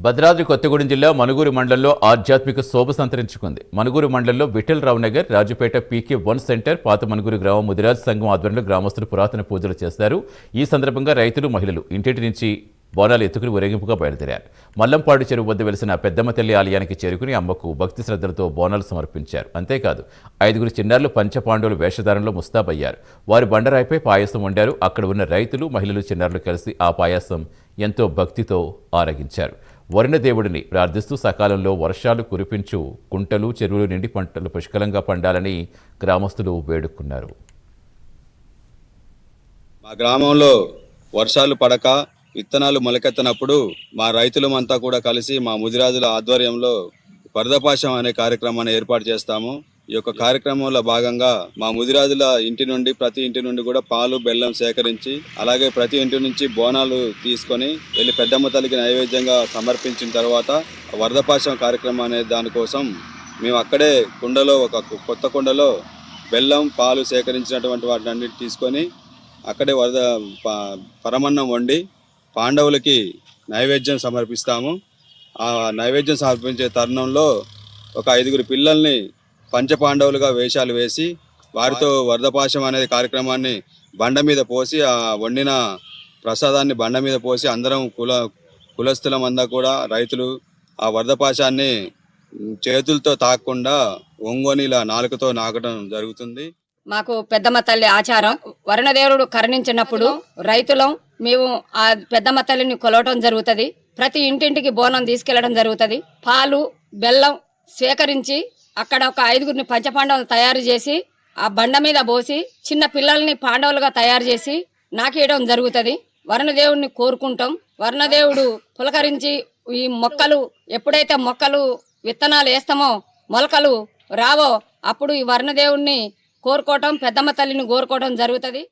భద్రాద్రి కొత్తగూడెం జిల్లా మనుగూరు మండలంలో ఆధ్యాత్మిక శోభ సంతరించుకుంది. మనుగూరు మండలంలో విఠలరావు నగర్, రాజుపేట పీకే-1 సెంటర్, పాత మనుగూరు గ్రామం ముదిరాజ్ సంఘం ఆధ్వర్యంలో గ్రామస్తులు పురాతన పూజలు చేశారు. ఈ సందర్భంగా రైతులు, మహిళలు ఇంటింటి నుంచి బోనాలు ఎత్తుకుని ఊరేగింపుగా బయలుదేరారు. మల్లంపాడు చెరువు వద్ద వెలిసిన పెద్దమ్మ తల్లి ఆలయానికి చేరుకుని అమ్మకు భక్తి శ్రద్ధలతో బోనాలు సమర్పించారు. అంతేకాదు 5 చిన్నారులు పంచపాండవులు వేషధారణలో ముస్తాబయ్యారు. వారు బండరాయిపై పాయసం వండారు. అక్కడ ఉన్న రైతులు, మహిళలు, చిన్నారులు కలిసి ఆ పాయసం ఎంతో భక్తితో ఆరగించారు. వరుణదేవుడిని ప్రార్థిస్తూ సకాలంలో వర్షాలు కురిపించు, కుంటలు, చెరువులు నిండి పంటలు పుష్కలంగా పండాలని గ్రామస్తులు వేడుకున్నారు. మా గ్రామంలో వర్షాలు పడక విత్తనాలు మొలకెత్తనప్పుడు మా రైతులమంతా కూడా కలిసి మా ముదిరాజుల ఆధ్వర్యంలో పరదపాశం అనే కార్యక్రమాన్ని ఏర్పాటు చేస్తాము. ఈ యొక్క కార్యక్రమంలో భాగంగా మా ముదిరాజుల ఇంటి నుండి, ప్రతి ఇంటి నుండి కూడా పాలు, బెల్లం సేకరించి, అలాగే ప్రతి ఇంటి నుంచి బోనాలు తీసుకొని వెళ్ళి పెద్దమ్మ తల్లికి నైవేద్యంగా సమర్పించిన తర్వాత వరదపాశం కార్యక్రమం అనే దానికోసం మేము అక్కడే కుండలో, ఒక కొత్త కుండలో బెల్లం, పాలు సేకరించినటువంటి వాటిని అన్నిటి తీసుకొని అక్కడే పరమన్నం వండి పాండవులకి నైవేద్యం సమర్పిస్తాము. ఆ నైవేద్యం సమర్పించే తరుణంలో ఒక 5 పిల్లల్ని పంచపాండవులుగా వేషాలు వేసి వారితో వరదపాశం అనే కార్యక్రమాన్ని బండ మీద పోసి, ఆ వండిన ప్రసాదాన్ని బండ మీద పోసి అందరం కులస్థులమంతా కూడా రైతులు ఆ వరదపాశాన్ని చేతులతో తాకకుండా ఒంగోని ఇలా నాలుకతో నాకడం జరుగుతుంది. మాకు పెద్దమ్మ తల్లి ఆచారం. వరుణదేవుడు కరుణించినప్పుడు రైతులం మేము ఆ పెద్దమ్మ తల్లిని కొలవటం జరుగుతుంది. ప్రతి ఇంటింటికి బోనం తీసుకెళ్లడం జరుగుతుంది. పాలు, బెల్లం సేకరించి అక్కడ ఒక 5 పంచపాండవులు తయారు చేసి ఆ బండ మీద పోసి చిన్న పిల్లల్ని పాండవులుగా తయారు చేసి నాకేయడం జరుగుతుంది. వరుణదేవుడిని కోరుకుంటాం. వరుణదేవుడు పులకరించి ఈ మొక్కలు ఎప్పుడైతే విత్తనాలు వేస్తామో మొలకలు రావో అప్పుడు ఈ వరుణదేవుడిని కోరుకోవటం, పెద్దమ్మ తల్లిని కోరుకోవడం జరుగుతుంది.